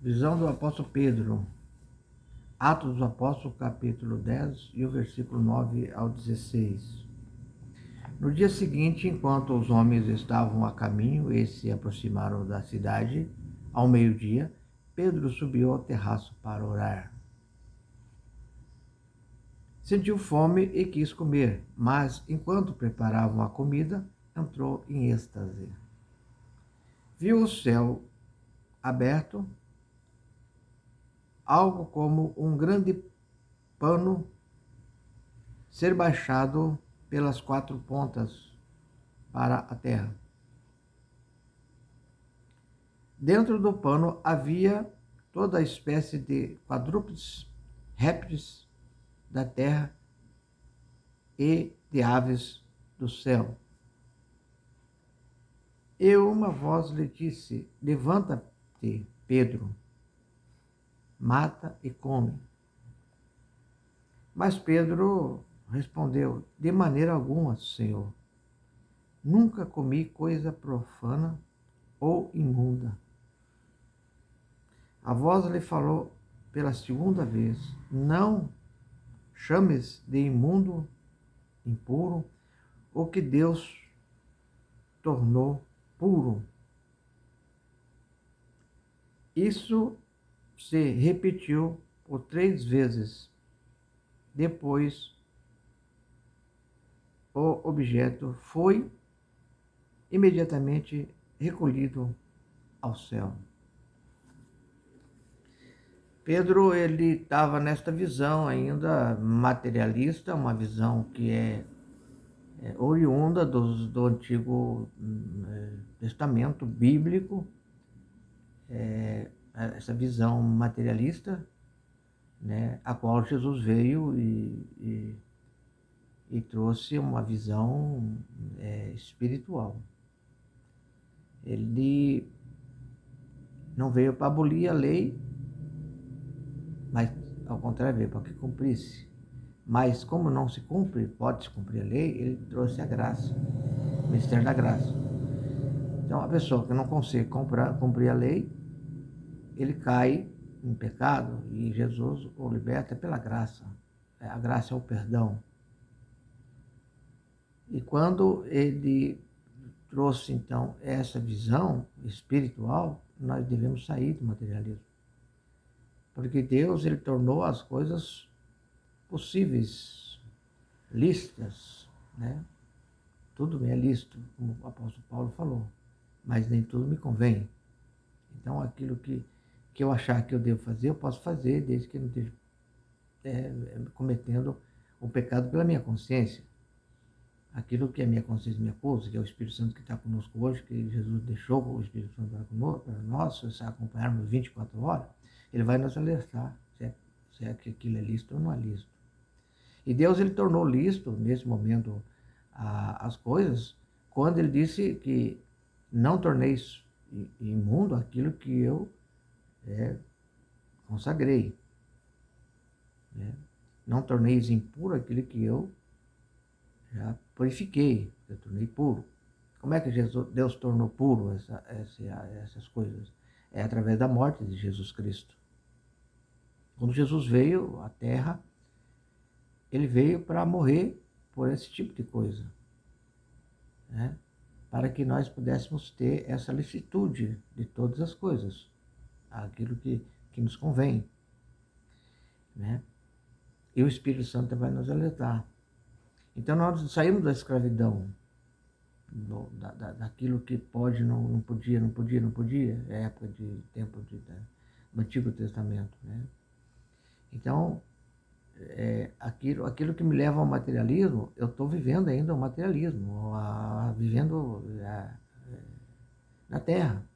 Visão do apóstolo Pedro. Atos dos Apóstolos, capítulo 10 e o versículo 9 ao 16. No dia seguinte, enquanto os homens estavam a caminho e se aproximaram da cidade, ao meio-dia, Pedro subiu ao terraço para orar. Sentiu fome e quis comer, mas enquanto preparavam a comida, entrou em êxtase. Viu o céu aberto, algo como um grande pano ser baixado pelas quatro pontas para a terra. Dentro do pano havia toda a espécie de quadrúpedes, répteis da terra e de aves do céu. E uma voz lhe disse: levanta-te, Pedro, mata e come. Mas Pedro respondeu: de maneira alguma, Senhor. Nunca comi coisa profana ou imunda. A voz lhe falou pela segunda vez: não chames de imundo, impuro, o que Deus tornou puro. Isso se repetiu por 3 vezes. Depois, o objeto foi imediatamente recolhido ao céu. Pedro, ele estava nesta visão ainda materialista, uma visão que é oriunda do Antigo Testamento bíblico, essa visão materialista, né, a qual Jesus veio e trouxe uma visão espiritual. Ele não veio para abolir a lei, mas ao contrário, veio para que cumprisse. Mas como não se cumpre, pode-se cumprir a lei, ele trouxe a graça, o mistério da graça. Então, a pessoa que não consegue cumprir a lei, ele cai em pecado e Jesus o liberta pela graça. A graça é o perdão. E quando ele trouxe, então, essa visão espiritual, nós devemos sair do materialismo. Porque Deus, ele tornou as coisas possíveis, lícitas, né? Tudo me é lícito, como o apóstolo Paulo falou, mas nem tudo me convém. Então, aquilo que eu achar que eu devo fazer, eu posso fazer, desde que eu não esteja cometendo um pecado pela minha consciência. Aquilo que a minha consciência me acusa, que é o Espírito Santo que está conosco hoje, que Jesus deixou o Espírito Santo para nós, se acompanharmos 24 horas, ele vai nos alertar se é que aquilo é lícito ou não é lícito. E Deus, ele tornou lícito, nesse momento, as coisas, quando ele disse que não torneis imundo aquilo que eu consagrei. Né? Não torneis impuro aquilo que eu já purifiquei, eu tornei puro. Como é que Deus tornou puro essas coisas? É através da morte de Jesus Cristo. Quando Jesus veio à Terra, ele veio para morrer por esse tipo de coisa, né? Para que nós pudéssemos ter essa licitude de todas as coisas, aquilo que nos convém, né? E o Espírito Santo vai nos alertar. Então nós saímos da escravidão, daquilo que pode, não podia, é época de tempo do Antigo Testamento, né? Então, aquilo que me leva ao materialismo, eu estou vivendo ainda o materialismo, vivendo na Terra.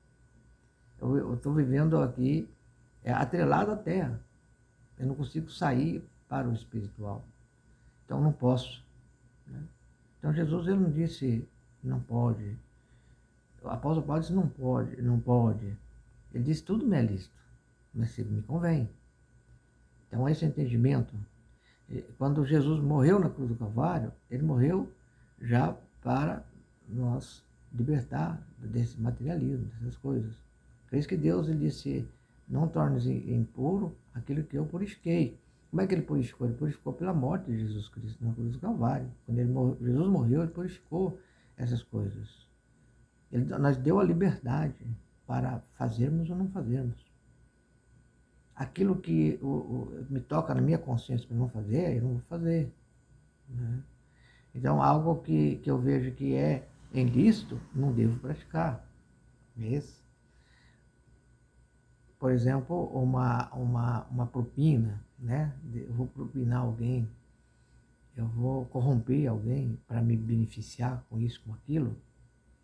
Eu estou vivendo aqui atrelado à Terra. Eu não consigo sair para o espiritual. Então, não posso, né? Então, Jesus, ele não disse não pode. O apóstolo Paulo disse não pode, não pode. Ele disse tudo me é lícito, mas se me convém. Então, esse entendimento, quando Jesus morreu na cruz do Calvário, ele morreu já para nos libertar desse materialismo, dessas coisas. Por isso que Deus, ele disse, não tornes impuro aquilo que eu purifiquei. Como é que ele purificou? Ele purificou pela morte de Jesus Cristo na cruz do Calvário. Quando Jesus morreu, ele purificou essas coisas. Ele nos deu a liberdade para fazermos ou não fazermos. Aquilo que me toca na minha consciência para não fazer, eu não vou fazer. Né? Então, algo que eu vejo que é ilícito, não devo praticar. Esse. Por exemplo, uma propina, né? Eu vou propinar alguém, eu vou corromper alguém para me beneficiar com isso, com aquilo,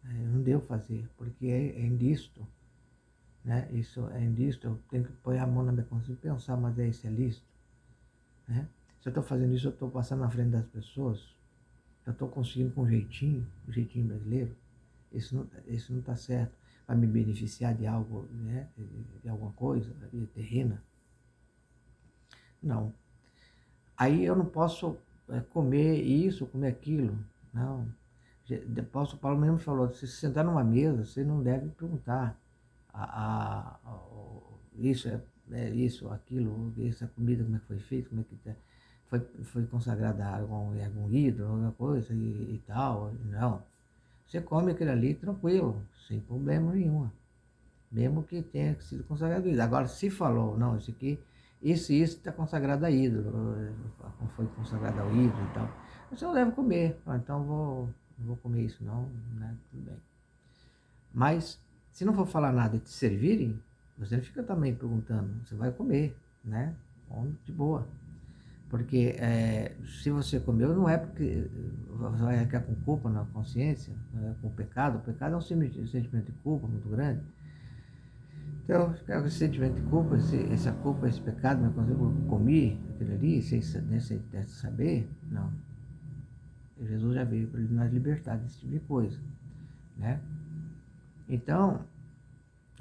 né? Eu não devo fazer, porque é ilícito. Né? Isso é ilícito, eu tenho que pôr a mão na minha consciência e pensar, mas isso é lícito. Né? Se eu estou fazendo isso, eu estou passando na frente das pessoas, eu estou conseguindo com um jeitinho brasileiro, isso não está certo, para me beneficiar de algo, né? De alguma coisa, de terrena. Não. Aí eu não posso comer isso, comer aquilo, não. O apóstolo Paulo mesmo falou, se você sentar numa mesa, você não deve perguntar isso, isso, aquilo, essa comida, como é que foi feita, como é que foi consagrada a algum ídolo, alguma coisa e tal. Não. Você come aquilo ali tranquilo, sem problema nenhum. Mesmo que tenha sido consagrado a ídolo. Agora, se falou, não, isso aqui, isso está consagrado a ídolo, foi consagrado ao ídolo e tal, você não deve comer. Então, não vou comer isso não, né? Tudo bem. Mas, se não for falar nada e te servirem, você não fica também perguntando, você vai comer, né? Come de boa. Porque se você comeu, não é porque você vai ficar com culpa na consciência, com o pecado. O pecado é um sentimento de culpa muito grande. Então, ficar com esse sentimento de culpa, essa culpa, esse pecado na consciência, eu comi aquilo ali, sem saber, não. Jesus já veio para nos libertar desse tipo de coisa, né? Então,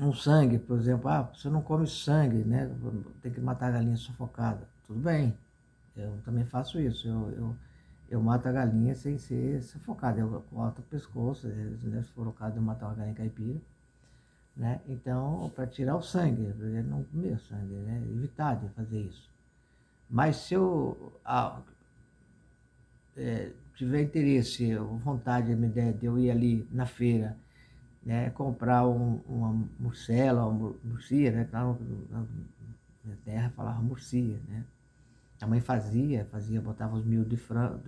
um sangue, por exemplo, você não come sangue, né? Tem que matar a galinha sufocada. Tudo bem, eu também faço isso. Eu mato a galinha sem ser sufocada. Eu corto o pescoço, se for o caso de eu matar uma galinha caipira, né? Então, para tirar o sangue, para não comer o sangue, né? Evitar de fazer isso. Mas se eu tiver interesse, vontade, de eu ir ali na feira, né, comprar uma morcela, uma murcia, né, na minha terra falava murcia, né. A mãe fazia, botava os miúdos de frango,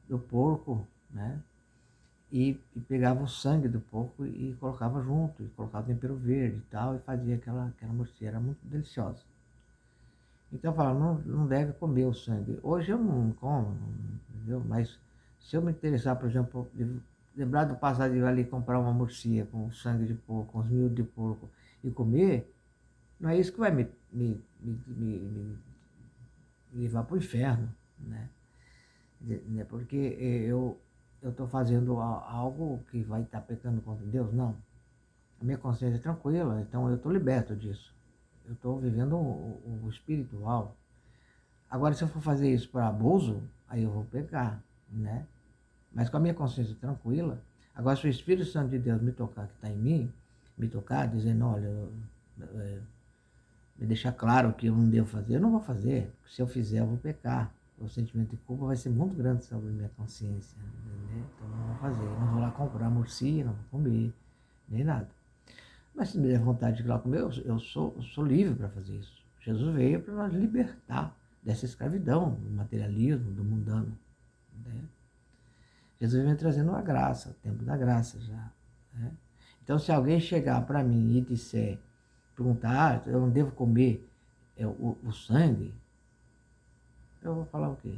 do porco, né, e pegava o sangue do porco e colocava junto, e colocava tempero verde e tal, e fazia aquela murcia, era muito deliciosa. Então eu falava, não deve comer o sangue. Hoje eu não como, entendeu? Mas se eu me interessar, por exemplo, lembrar do passado de ir ali comprar uma murcia com sangue de porco, com os miúdos de porco e comer, não é isso que vai me levar para o inferno, né? Porque eu estou fazendo algo que vai estar pecando contra Deus? Não. A minha consciência é tranquila, então eu estou liberto disso. Eu estou vivendo o espiritual. Agora, se eu for fazer isso para abuso, aí eu vou pecar, né? Mas com a minha consciência tranquila, agora se o Espírito Santo de Deus me tocar, que está em mim, me tocar, dizendo, olha, me deixar claro que eu não devo fazer, eu não vou fazer. Se eu fizer, eu vou pecar. O sentimento de culpa vai ser muito grande sobre a minha consciência, né? Então eu não vou fazer. Eu não vou lá comprar murcia, não vou comer, nem nada. Mas se me der vontade de ir lá comer, eu sou livre para fazer isso. Jesus veio para nos libertar dessa escravidão, do materialismo, do mundano, né? Jesus vem trazendo a graça, o tempo da graça já, né? Então, se alguém chegar para mim e disser, perguntar, eu não devo comer o sangue, eu vou falar o quê?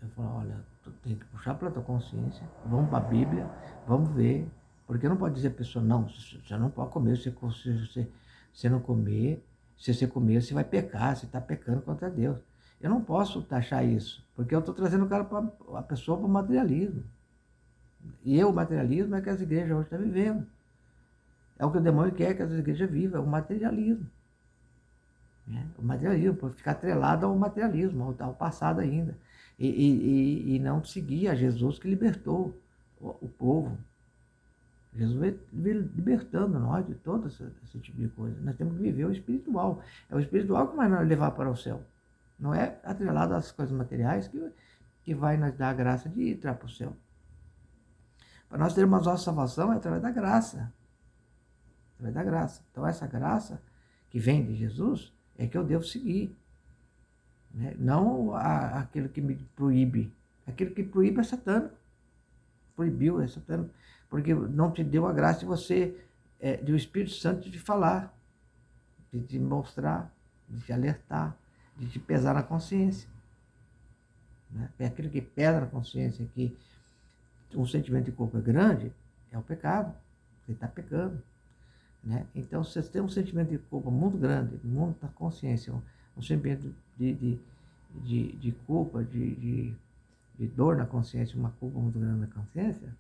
Eu vou falar, olha, tu tem que puxar pela tua consciência, vamos para a Bíblia, vamos ver, porque não pode dizer a pessoa, não, você não pode comer, se você não comer, se você comer, você vai pecar, você está pecando contra Deus. Eu não posso taxar isso, porque eu estou trazendo a pessoa para o materialismo. E o materialismo é que as igrejas hoje estão vivendo. É o que o demônio quer que as igrejas vivam, é o materialismo. Né? O materialismo, para ficar atrelado ao materialismo, ao passado ainda. E não seguir a Jesus que libertou o povo. Jesus veio libertando nós de todo esse tipo de coisa. Nós temos que viver o espiritual. É o espiritual que vai nos levar para o céu. Não é atrelado às coisas materiais que vai nos dar a graça de entrar para o céu. Para nós termos a nossa salvação é através da graça. Através da graça. Então essa graça que vem de Jesus é que eu devo seguir. Né? Não aquilo que me proíbe. Aquilo que proíbe é satânico. Proibiu é satânico. Porque não te deu a graça de você, do Espírito Santo de falar, de te mostrar, de te alertar, de te pesar na consciência. Né? É aquilo que pesa na consciência, que um sentimento de culpa grande, é o pecado. Você está pecando. Né? Então, se você tem um sentimento de culpa muito grande, muito na consciência, um sentimento de culpa, de dor na consciência, uma culpa muito grande na consciência,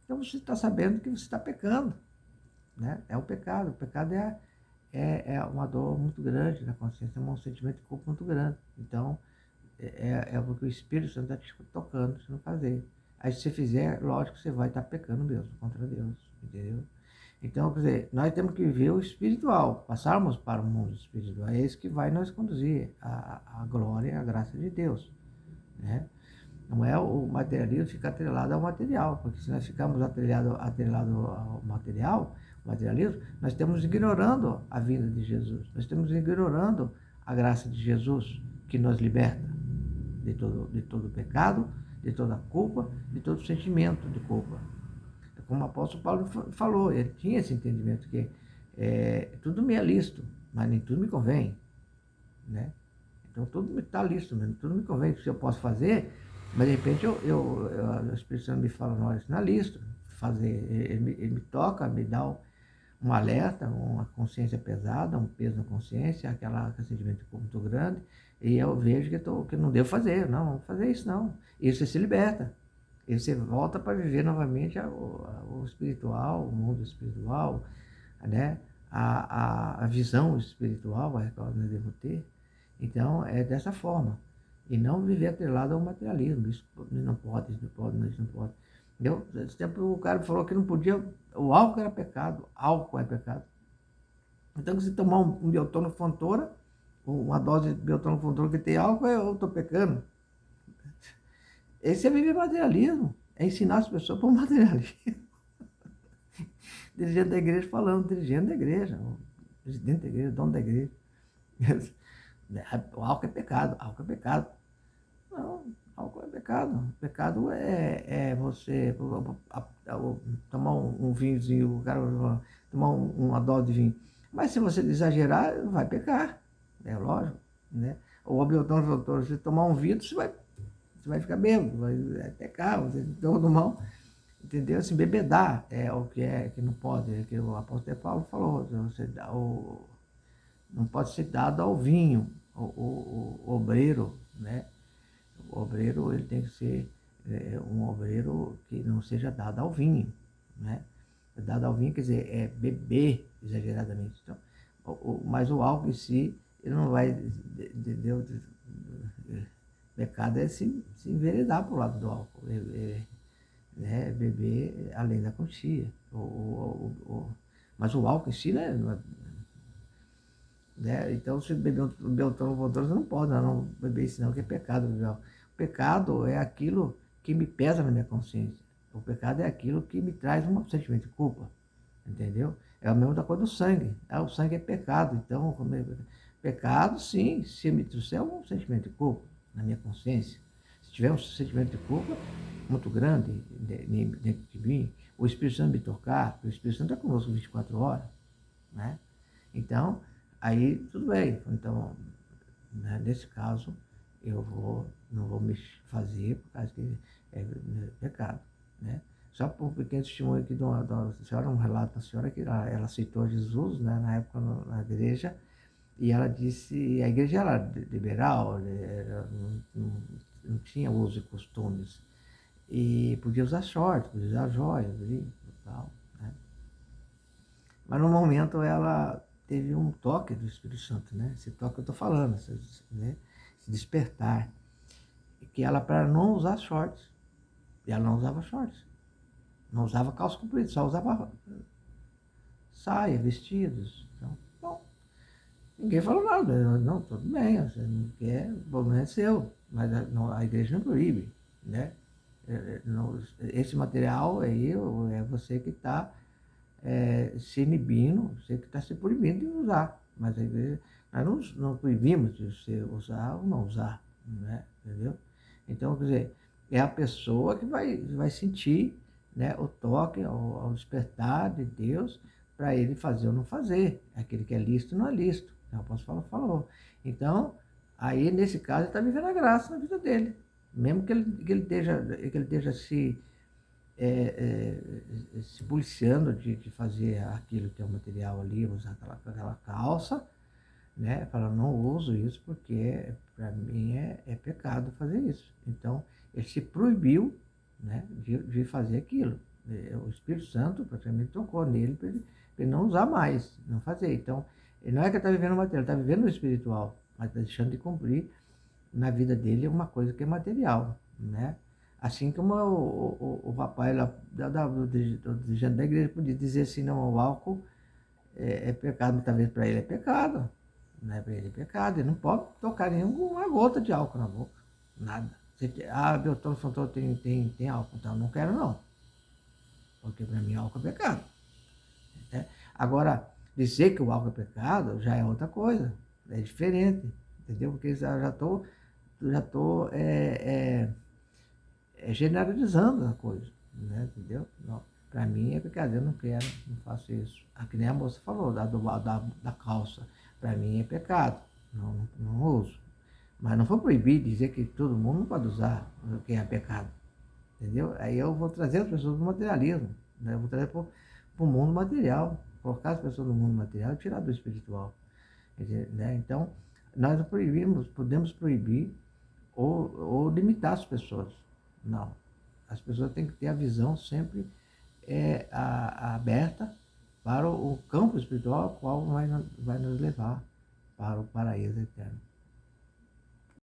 então você está sabendo que você está pecando. Né? É o pecado. O pecado é uma dor muito grande na consciência, é um sentimento de culpa muito grande. Então, é porque o Espírito Santo está te tocando, se não fazer. Aí se você fizer, lógico que você vai estar pecando mesmo contra Deus, entendeu? Então, quer dizer, nós temos que viver o espiritual, passarmos para o mundo espiritual. É isso que vai nos conduzir à glória e à graça de Deus. Né? Não é o materialismo ficar atrelado ao material, porque se nós ficarmos atrelado ao material, o materialismo, nós estamos ignorando a vinda de Jesus. Nós estamos ignorando a graça de Jesus, que nos liberta de todo pecado, de toda culpa, de todo sentimento de culpa. Como o apóstolo Paulo falou, ele tinha esse entendimento que tudo me é lícito, mas nem tudo me convém. Né? Então tudo está lícito mesmo, tudo me convém, se eu posso fazer, mas de repente o Espírito Santo me fala, não, isso não é lícito fazer, ele me toca, me dá um alerta, uma consciência pesada, um peso na consciência, aquele sentimento muito grande, e eu vejo que não devo fazer, não vou fazer isso não. E você se liberta. E você volta para viver novamente o espiritual, o mundo espiritual, né? A visão espiritual a qual nós devemos ter. Então, é dessa forma. E não viver atrelado ao materialismo. Isso não pode, isso não pode, isso não pode. Entendeu? Esse tempo o cara falou que não podia, o álcool era pecado, álcool é pecado. Então, se tomar um biotonofontora, uma dose de biotonofontora que tem álcool, eu estou pecando. Esse é viver materialismo, é ensinar as pessoas para o materialismo. Dirigente da igreja falando, dirigente da igreja, presidente da igreja, dono da igreja. O álcool é pecado, álcool é pecado. Não, álcool é pecado. Pecado é você tomar um vinhozinho, o cara tomar uma dose de vinho. Mas se você exagerar, vai pecar, é lógico. Né? O Abeltão, se tomar um vidro, você vai ficar bêbado, vai pecar, você todo mal. Entendeu? Assim, bebedar é o que não pode, é que o apóstolo Paulo falou, você dá não pode ser dado ao vinho, o obreiro, né? O obreiro, ele tem que ser um obreiro que não seja dado ao vinho, né? Dado ao vinho quer dizer, é beber exageradamente. Então, mas o álcool em si, ele não vai, pecado é se enveredar para o lado do álcool, né, beber além da quantia. Mas o álcool em si, né? Então, se beber um beltrão você não pode não beber isso não, que é pecado. O pecado é aquilo que me pesa na minha consciência. O pecado é aquilo que me traz um sentimento de culpa. Entendeu? É a mesma coisa do sangue. O sangue é pecado. Então, pecado, sim, se me trouxer um sentimento de culpa na minha consciência. Se tiver um sentimento de culpa muito grande dentro de mim, o Espírito Santo me tocar, o Espírito Santo é conosco 24 horas, né? Então, aí tudo bem. Então, né, nesse caso, não vou me fazer, por causa que é pecado, né? Só por um pequeno testemunho aqui da senhora, um relato da senhora que ela aceitou Jesus, né, na época na igreja, e ela disse, a igreja era liberal, não tinha uso e costumes, e podia usar shorts, podia usar joias, e tal, né? Mas no momento ela teve um toque do Espírito Santo, né? Esse toque que eu estou falando, né? Esse despertar, que ela para não usar shorts, e ela não usava shorts. Não usava calça comprida, só usava saia, vestidos. Então, bom, ninguém falou nada. Não, tudo bem, você não quer, o problema é seu. Mas a igreja não proíbe, né? Esse material aí é você que está se inibindo, você que está se proibindo de usar. Mas a igreja, nós não proibimos de você usar ou não usar, né? Entendeu? Então, quer dizer, é a pessoa que vai sentir, né, o toque, ao despertar de Deus, para ele fazer ou não fazer. Aquele que é lícito não é lícito. O apóstolo falou. Então, aí nesse caso, ele está vivendo a graça na vida dele. Mesmo que ele esteja se policiando de fazer aquilo que é o material ali, usar aquela calça, né? Fala, não uso isso porque para mim é pecado fazer isso. Então, ele se proibiu, né, de fazer aquilo. O Espírito Santo praticamente tocou nele para ele não usar mais, não fazer. Então, ele não é que ele está vivendo o material, ele está vivendo o espiritual, mas está deixando de cumprir na vida dele uma coisa que é material, né? Assim como o rapaz lá do dirigente da igreja podia dizer assim, não, o álcool é pecado, mas talvez para ele é pecado, né? Para ele é pecado, ele não pode tocar nenhuma gota de álcool na boca, nada. Doutor Fontoura tem álcool, então eu não quero não, porque para mim álcool é pecado, né? Agora, dizer que o álcool é pecado já é outra coisa, é diferente, entendeu? Porque já estou generalizando a coisa, né? Entendeu? Para mim é pecado, eu não quero, não faço isso. Que nem a moça falou, da calça. Para mim é pecado, não uso. Mas não vou proibir dizer que todo mundo não pode usar o que é pecado, entendeu? Aí eu vou trazer as pessoas do materialismo, né? Eu vou trazer para o mundo material, colocar as pessoas no mundo material e tirar do espiritual. Né? Então, nós podemos proibir ou limitar as pessoas. Não. As pessoas têm que ter a visão sempre aberta para o campo espiritual, ao qual vai nos levar para o paraíso eterno.